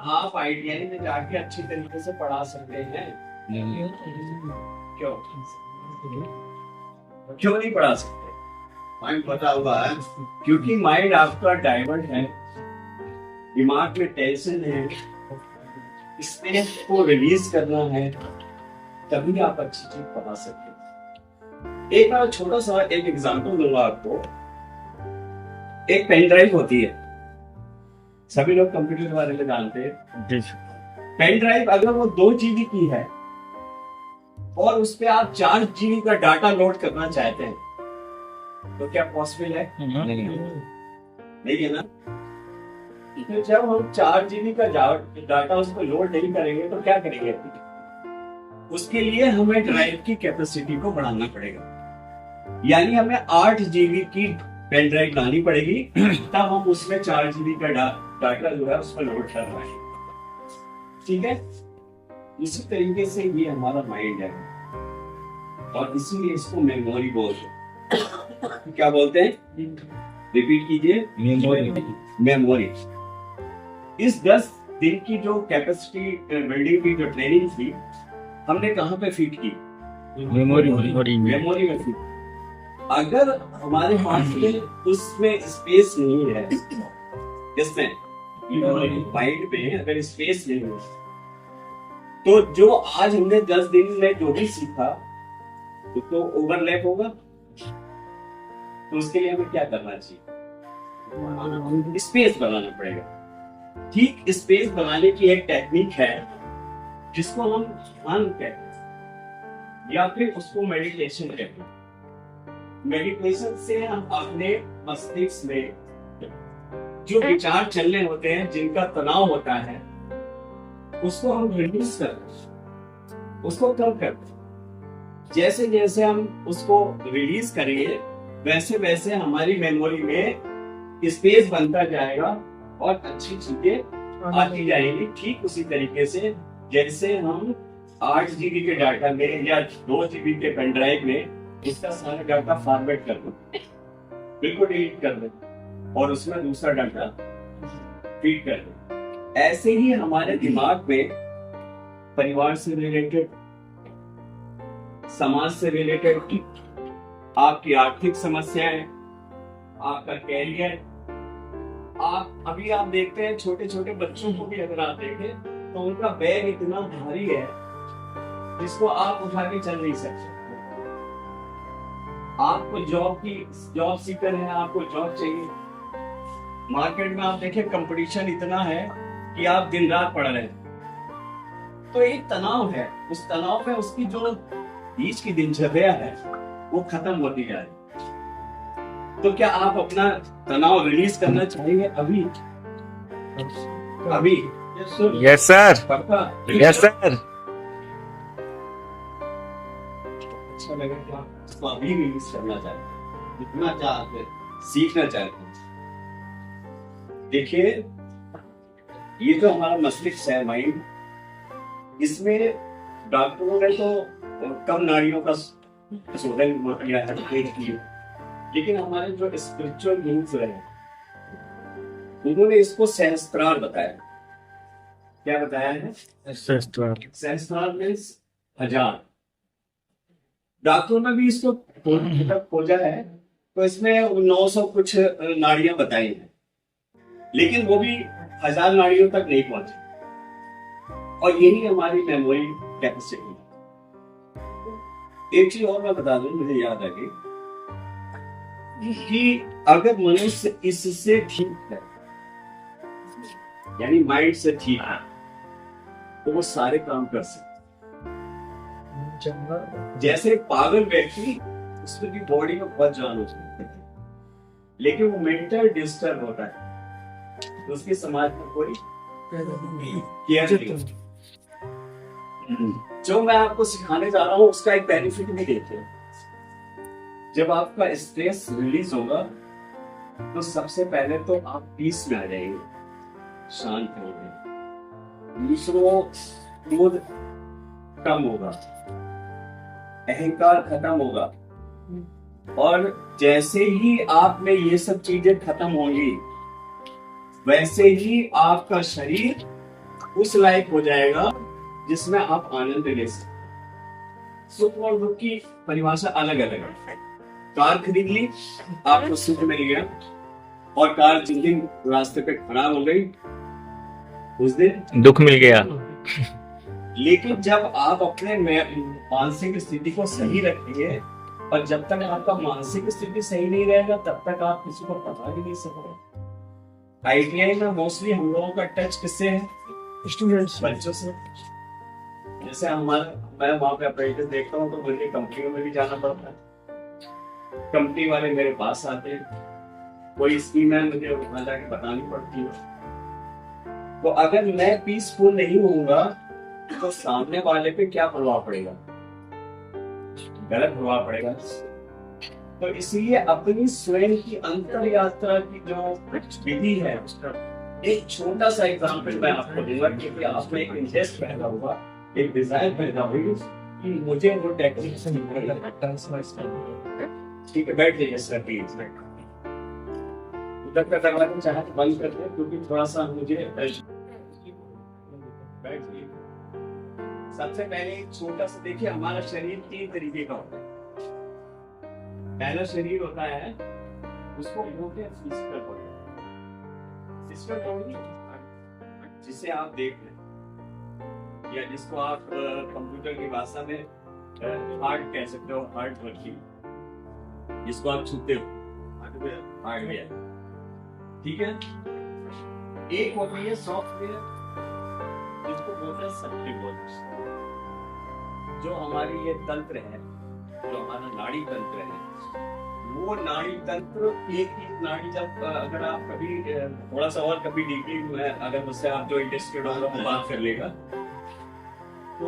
आप आईटीआई में जाके अच्छी तरीके से पढ़ा सकते हैं। क्यों क्यों नहीं पढ़ा सकते? माइंड पता हुआ है, क्योंकि माइंड आपका डाइवर्ट है, दिमाग में टेंशन है, स्ट्रेस को रिलीज करना है, तभी आप अच्छी चीज पढ़ा सकते हैं। एक बार छोटा सा एक एग्जांपल दूंगा आपको। एक पेन ड्राइव होती है, सभी लोग कंप्यूटर के बारे में जानते हैं। पेन ड्राइव अगर वो 2 GB की है और उस पे आप 4 GB का डाटा लोड करना चाहते हैं, तो क्या पॉसिबल है? नहीं है ना। तो जब हम 4 GB का डाटा उस पर लोड नहीं करेंगे तो क्या करेंगे? उसके लिए हमें ड्राइव की कैपेसिटी को बढ़ाना पड़ेगा, यानी हमें 8 GB की पेन ड्राइव लानी पड़ेगी, तब हम उसमें 4 GB का डाटा जो है उस पर लोड कर रहे हैं। ठीक है, इसी तरीके से ये हमारा माइंड है, और इसीलिए इसको मेमोरी बोलते हैं। क्या बोलते हैं? रिपीट कीजिए। मेमोरी। इस 10 दिन की जो कैपेसिटी बिल्डिंग की जो ट्रेनिंग थी, हमने कहाँ पे फिट की? मेमोरी में फिट। अगर हमारे पास में उसमें स्पेस नहीं है, इसमें माइंड में अगर स्पेस नहीं है, तो जो आज हमने 10 दिन में जो भी सीखा तो ओवरलैप होगा। तो उसके लिए हमें क्या करना चाहिए? स्पेस बनाना पड़ेगा। ठीक, स्पेस बनाने की एक टेक्निक है जिसको हम ध्यान कहते हैं, या फिर उसको मेडिटेशन कहते हैं। मेडिटेशन से हम अपने मस्तिष्क में जो विचार चलने होते हैं, जिनका तनाव होता है, उसको हम रिलीज करते हैं, उसको कम करते हैं। जैसे जैसे हम उसको रिलीज करेंगे, वैसे वैसे हमारी मेमोरी में स्पेस बनता जाएगा और अच्छी चीजें आती जाएंगी। ठीक उसी तरीके से जैसे हम 8 GB के डाटा में या 2 GB के पेन ड्राइव में इसका सारा डाटा फॉर्मेट कर दो, बिल्कुल डिलीट कर दो, और उसमें दूसरा डाटा फीड कर दो। ऐसे ही हमारे दिमाग में परिवार से रिलेटेड, समाज से रिलेटेड, आपकी आर्थिक समस्याएं, आपका कैरियर, आप देखते हैं छोटे छोटे बच्चों को भी अगर आप देखें तो उनका बैग इतना भारी है जिसको आप उठा के चल नहीं सकते। आपको जॉब सीकर है, आपको जॉब चाहिए, मार्केट में आप देखें कंपटीशन इतना है कि आप दिन रात पढ़ रहे हैं, तो एक तनाव है। उस तनाव में उसकी जो बीच की दिनचर्या है वो खत्म होती जा रही। तो क्या आप अपना तनाव रिलीज करना चाहेंगे अभी? अभी? Yes sir. Yes sir. अच्छा लगेगा तो अभी रिलीज करना चाहते, इतना चाहते, सीखना चाहते। देखिए, ये जो हमारा मस्तिष्क है, माइंड, इसमें डॉक्टरों ने तो कम नाड़ियों का शोधन किया है, लेकिन हमारे जो स्पिरिचुअल गुरुज रहे उन्होंने इसको सहस्त्रार बताया। क्या बताया है? सहस्त्रार मीन्स 1000। डॉक्टरों ने भी इसको खोजा है, तो इसमें 900 कुछ नाड़ियां बताई हैं, लेकिन वो भी 1000 नाड़ियों तक नहीं पहुंची। और यही हमारी मेमोरी कैपेसिटी। एक चीज और मैं बता दूं, मुझे याद आ गई कि अगर मनुष्य इससे ठीक है, यानी माइंड से ठीक है, तो वो सारे काम कर सकते। जैसे पागल व्यक्ति, उसकी बॉडी में बहुत जान होती है, लेकिन वो मेंटल डिस्टर्ब होता है, तो उसके समाज में कोई केयर नहीं होती। जो मैं आपको सिखाने जा रहा हूं उसका एक बेनिफिट भी देखिए। जब आपका स्ट्रेस रिलीज होगा तो सबसे पहले तो आप पीस में आ जाएंगे, शांत होंगे, दूसरों क्रोध कम होगा, अहंकार खत्म होगा, और जैसे ही आप में ये सब चीजें खत्म होंगी, वैसे ही आपका शरीर उस लायक हो जाएगा जिसमें आप आनंद ले सकते। सुख और दुख की परिभाषा अलग अलग है। कार खरीद ली, आपको सुख मिल गया, और कार जिस दिन रास्ते पे खराब हो गई उस दिन दुख मिल गया। लेकिन जब आप अपने मानसिक स्थिति को सही रखेंगे, और जब तक आपका मानसिक स्थिति सही नहीं रहेगा तब तक आप किसी को पता भी नहीं सकोगे। आईटीआई में मोस्टली हम लोगों का टच किससे है? स्टूडेंट्स, बच्चों से। जैसे मैं वहां पे अप्रेंटिस देखता हूँ तो मुझे कंपनियों में भी जाना पड़ता है। कंपनी वाले मेरे पास आते हैं, कोई स्कीम है मुझे वहां जाके बतानी पड़ती है। तो अगर मैं पीसफुल नहीं होऊंगा तो सामने वाले पे क्या प्रभाव पड़ेगा? गलत प्रभाव पड़ेगा। तो इसलिए अपनी स्वयं की अंतर यात्रा की जो विधि है, एक छोटा सा एग्जाम्पल मैं आपको दूंगा कि आप में एक इंटरेस्ट पैदा हुआ, एक डिजायर पैदा हुई कि मुझे वो टेक्निक से ठीक है, बैठ जाइए सर प्लीज। उधर का दरवाजा चाहे तो बंद कर दे, क्योंकि थोड़ा सा मुझे बैठ जाइए। सबसे पहले एक छोटा सा देखिए, हमारा शरीर 3 तरीके का होता है। पहला शरीर होता है, उसको बोलते हैं फिजिकल बॉडी। फिजिकल बॉडी जिसे आप देख रहे, या जिसको आप कंप्यूटर की भाषा में हार्ट कह सकते हो, हार्ट वर्किंग, जिसको आप छूते हो, हार्डवेयर, ठीक है। एक होती है सॉफ्टवेयर, जिसको बोलते हैं सब्लिमेंट्स। जो हमारी ये तंत्र है, जो हमारा नाड़ी तंत्र है, वो नाड़ी तंत्र एक नाड़ी, जब अगर आप कभी थोड़ा सा और कभी डीपली में अगर मुझसे आप जो इंटरेस्टेड होगा वो बात कर लेगा, तो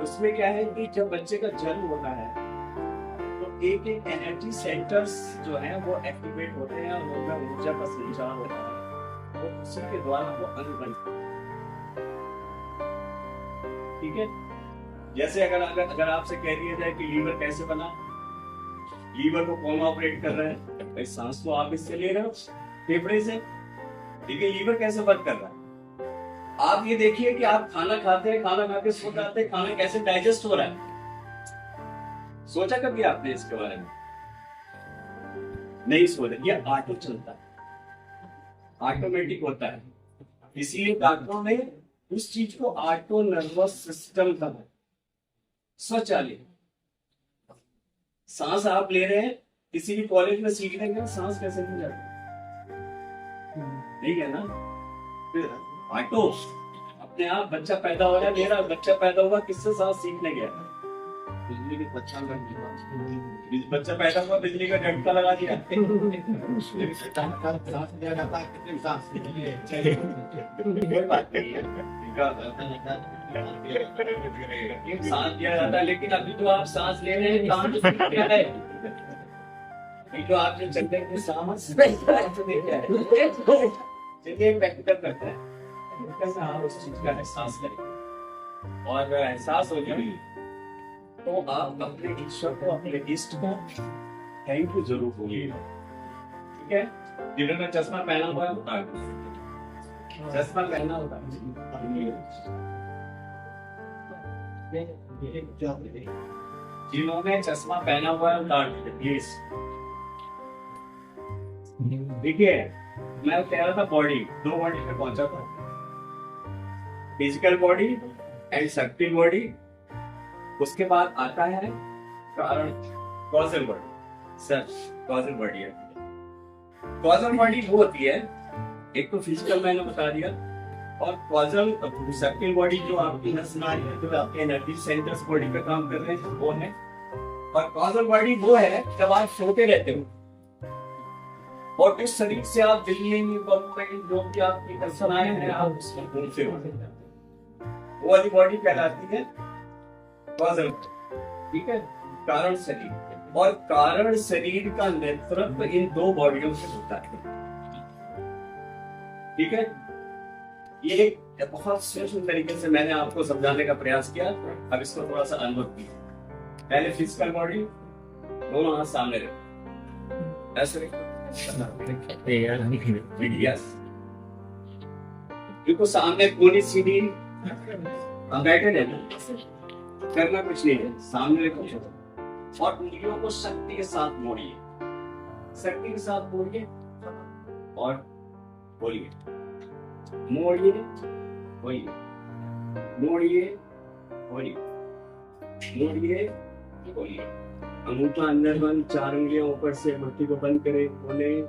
उसमें क्या है कि जब बच्चे का जन्म होता है तो एक एक एनर्जी सेंटर्स जो है वो एक्टिवेट होते हैं, और उनमें ऊर्जा का संचार होता है, तो उसी के द्वारा वो अंग बनता है, ठीक है। जैसे अगर आपसे कह दिया जाए कि लीवर कैसे बना, लीवर को कौन ऑपरेट कर रहा है? भाई सांस तो आप इससे ले रहे हो, फेफड़े से, ठीक है। लीवर कैसे वर्क कर रहा है? आप ये देखिए कि आप खाना खाते हैं, खाना खा के सो जाते हैं, खाना कैसे डाइजेस्ट हो रहा है? सोचा कभी आपने इसके बारे में? नहीं सोचा। ये ऑटो चलता है, ऑटोमेटिक होता है। इसीलिए डॉक्टरों ने उस चीज को ऑटो नर्वस सिस्टम का स्वचालित। सांस आप ले रहे हैं, किसी भी कॉलेज में सीख लेंगे सांस कैसे नहीं जाती, ठीक है ना। फिर ऑटो अपने आप बच्चा पैदा हो गया, मेरा बच्चा पैदा हुआ, किससे सांस सीखने गया? बिजली के बच्चा पैदा हुआ, बिजली का झटका लगा दिया। कोई बात नहीं है, सांस दिया जाता है, लेकिन अभी तो आप सांस ले रहे हैं, क्या है तो आप जो चलते हैं सांस चलिए प्रैक्टिकल करते हैं, कैसे आप उस चीज का एहसास करें, और अगर एहसास हो जाए तो आप अपने ईश्वर को, अपने इष्ट को थैंक यू जरूर बोलिएगा, ठीक है। जिन्होंने चश्मा पहना हुआ है बता दो, चश्मा पहना होता है, जिन्होंने चश्मा पहना हुआ है बता दो प्लीज। देखिए मैं कह रहा था बॉडी, 2 बॉडी पे पहुंचा था, फिजिकल बॉडी एंड शक्ति बॉडी। उसके बाद आता है कारण, causal body. Sir causal body है, कॉजल बॉडी वो होती है, एक तो फिजिकल मैंने बता दिया, और कॉजल शक्ति बॉडी जो आपकी नस नाड़ी है, जो आपके एनर्जी सेंटर्स बॉडी पे काम कर रहे हैं वो है। और कॉजल बॉडी वो है जब आप सोते रहते हो और इस शरीर से आप दिल्ली में जो कि आपकी कल्पनाएं हैं आप उसमें घूमते हो, वो वाली बॉडी कहलाती है कॉजल, ठीक है। कारण शरीर, और कारण शरीर का नेतृत्व इन 2 बॉडियों से होता है, ठीक है। ये एक बहुत सूक्ष्म तरीके से मैंने आपको समझाने का प्रयास किया, अब इसको थोड़ा सा अनुभव किया। पहले फिजिकल बॉडी, दोनों हाथ सामने रखो, ऐसे रखो, देखो सामने पूरी सीधी अब बैठे रहना, करना कुछ नहीं है, सामने रखो और उंगलियों को शक्ति के साथ मोड़िए, शक्ति के साथ मोड़िए और बोलिए, मोड़िए बोलिए, मोड़िए बोलिए, मोड़िए बोलिए। अंगूठा अंदर बंद, 4 उंगलियां ऊपर से, मुट्ठी को बंद करें, बोले।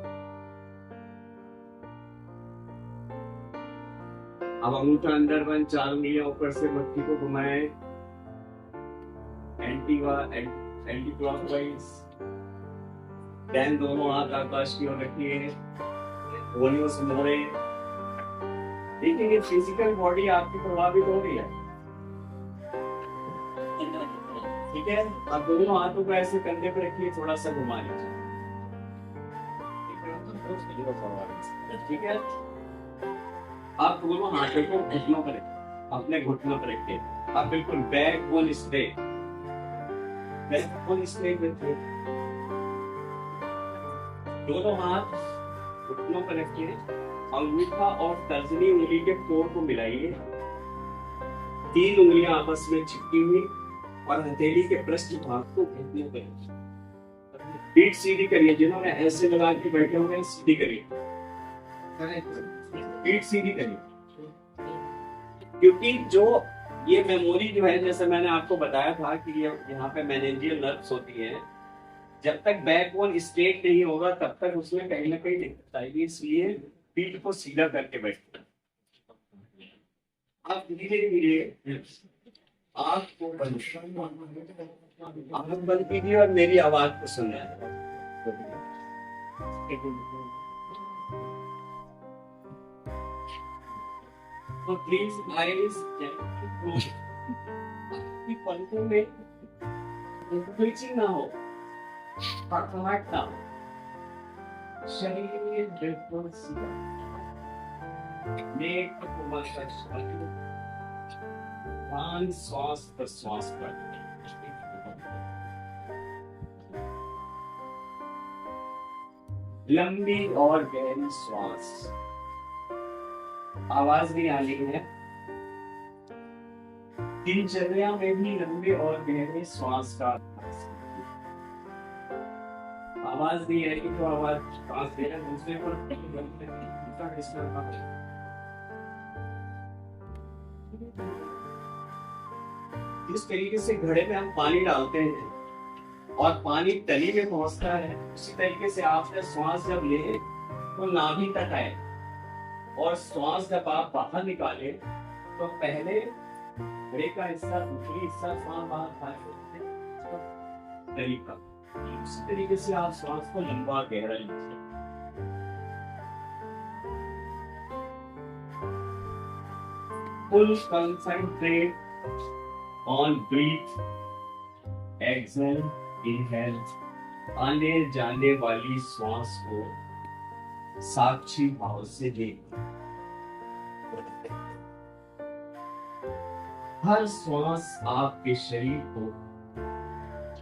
अब अंगूठा अंदर बंद, 4 उंगलियां ऊपर से, मुट्ठी को घुमाएं, एंटी क्लॉकवाइज। देन दोनों हाथ आकाश की ओर रखिए, गोलियों से मोड़े। देखिए फिजिकल बॉडी आपकी प्रभावित हो रही है, ठीक है। आप दोनों हाथों को ऐसे कंधे पे रखिए, थोड़ा सा घुमा लीजिए, ठीक है। आप दोनों हाथों को घुटनों पर रखिए, अपने घुटनों पर रखिए। आप बिल्कुल back bone straight, back bone straight रखिए। दोनों हाथ घुटनों पर रखिए, अंगूठा और तर्जनी उंगली के कोर को मिलाइए, 3 उंगलियां आपस में चिपकी हुई और हथेली के पृष्ठ भाग को घुटनों पर रखिए। पीठ सीधी करिए, जिन्होंने ऐसे लगा के बैठे हुए हैं सीधी करिए, पीठ सीधी करिए, क्योंकि जो ये मेमोरी जो है, जैसे मैंने आपको बताया था कि ये यहाँ पे मेनिंजियल नर्व्स होती है, जब तक बैकबोन स्ट्रेट नहीं होगा तब तक उसमें कहीं ना कहीं दिक्कत आएगी। इसलिए पीठ को सीधा करके बैठिए। आप धीरे धीरे आँख बंद कीजिए और मेरी आवाज को सुनिए। तो प्लीज आईज क्लोज, आपकी पलकों में ट्विचिंग ना हो, फड़फड़ाहट ना हो, शरीर बिल्कुल सीधा, नेक श्वास प्रश्वास पर लंबी और गहरी श्वास, आवाज नहीं आ रही है। दिनचर्या में भी लंबे और गहरे श्वास का आवाज नहीं आ रही तो आवाज श्वास देना दूसरे को जिस तरीके से घड़े में हम पानी डालते हैं और पानी तली में पहुंचता है, उसी तरीके से आपने श्वास जब ले तो नाभि तक आए और श्वास जब आप बाहर निकाले तो पहले घड़े का हिस्सा, ऊपरी हिस्सा श्वास बाहर तरीका, उसी तरीके से आप श्वास को लंबा गहरा लीजिए। Full concentrate on breath, exhale, inhale. आने जाने वाली श्वास को साक्षी भाव से देखो। हर श्वास आपके शरीर को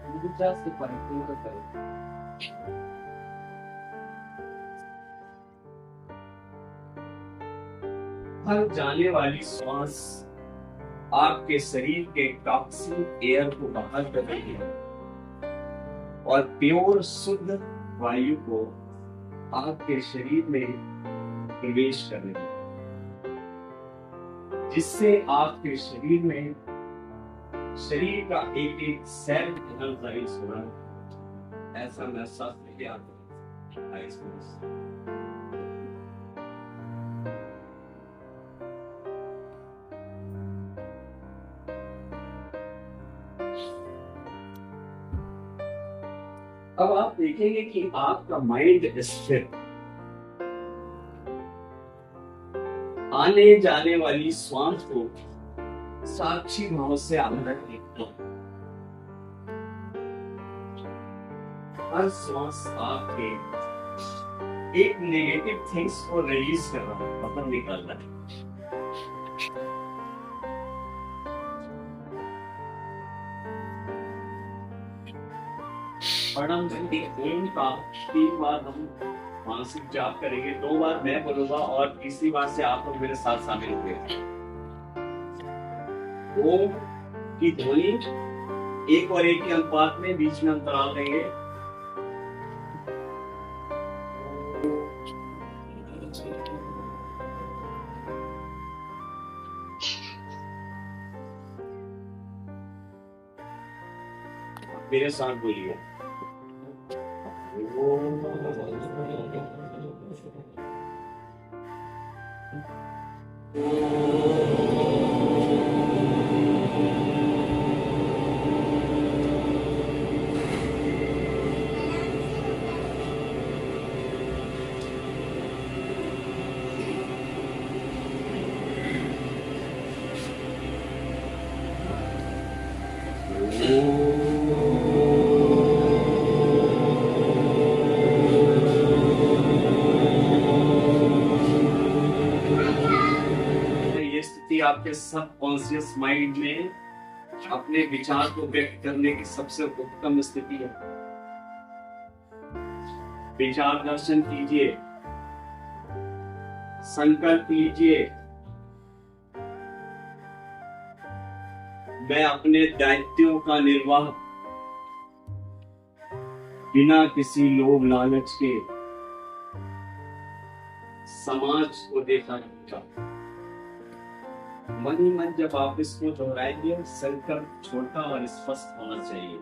ऊर्जा से परिपूर्ण करे। हर जाने वाली श्वास आपके शरीर के टॉक्सिक एयर को बाहर कर रही है और प्योर शुद्ध वायु को आपके शरीर में प्रवेश कर रही है, जिससे आपके शरीर में शरीर का एक एक सेल एनर्जाइज हो रहा है। ऐसा महसूस नहीं आता। अब आप देखेंगे कि आपका माइंड स्थिर, आने जाने वाली श्वास को साक्षी भाव से आप रखें। हर श्वास आपके एक नेगेटिव थिंग्स को रिलीज कर रहा है, बाहर निकाल रहा है। परम गति ओम का 3 बार हम मानसिक जाप करेंगे, 2 बार मैं बोलूंगा और तीसरी बार से आप लोग मेरे साथ शामिल होंगे। ओम की ध्वनि 1 और 1 के अनुपात में बीच में अंतराल देंगे। मेरे साथ बोलिए। ये स्थिति आपके सबकॉन्शियस माइंड में अपने विचार को व्यक्त करने की सबसे उत्तम स्थिति है। विचार दर्शन कीजिए, संकल्प लीजिए, मैं अपने दायित्वों का निर्वाह बिना किसी लोभ लालच के समाज को देखा जाता। मन ही मन जब आप इसको दोहराएंगे, संकल्प छोटा और स्पष्ट होना चाहिए।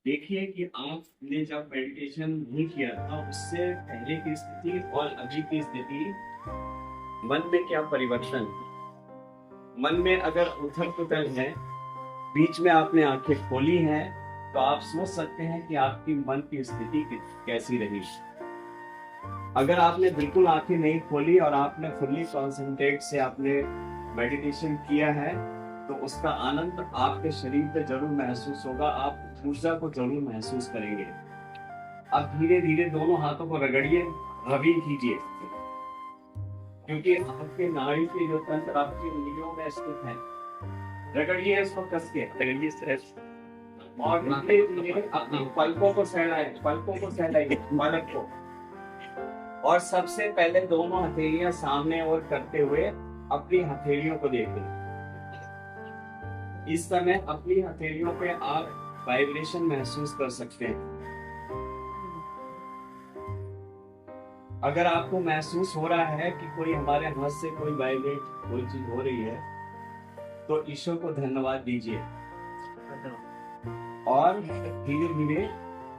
देखिए कि आपने जब मेडिटेशन नहीं किया था, उससे पहले की स्थिति और अभी की स्थिति, मन में क्या परिवर्तन। मन में अगर उथल पुथल है, बीच में आपने आंखें खोली हैं, तो आप सोच सकते हैं कि आपकी मन की स्थिति कैसी रही। अगर आपने बिल्कुल आंखें नहीं खोली और आपने फुल्ली कॉन्सेंट्रेट से आपने मेडिटेशन किया है तो उसका आनंद आपके शरीर पे जरूर महसूस होगा, आप ऊर्जा को जरूर महसूस करेंगे। अब धीरे धीरे दोनों हाथों को रगड़िए, रविंग कीजिए, क्योंकि आपके नाड़ी के जो तंत्र आपकी उंगलियों में स्थित है। रगड़िए इसको कस के, रगड़िए स्ट्रेस और धीरे धीरे अपनी पलकों को सहलाएं, पलकों को सहलाइए, पलक को। और सबसे पहले दोनों हथेलियां सामने और करते हुए अपनी हथेलियों को देखें। इस समय अपनी हथेलियों पे आप वाइब्रेशन महसूस कर सकते हैं। अगर आपको महसूस हो रहा है कि कोई हमारे हाथ से कोई वाइब्रेट कोई चीज हो रही है तो ईश्वर को धन्यवाद दीजिए और धीरे धीरे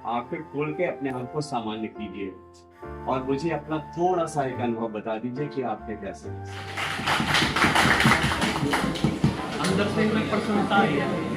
आंखें खोल के अपने आप को सामान्य कीजिए और मुझे अपना थोड़ा सा एक अनुभव बता दीजिए कि आपने कैसे। अंदर से एक प्रसन्नता आई है।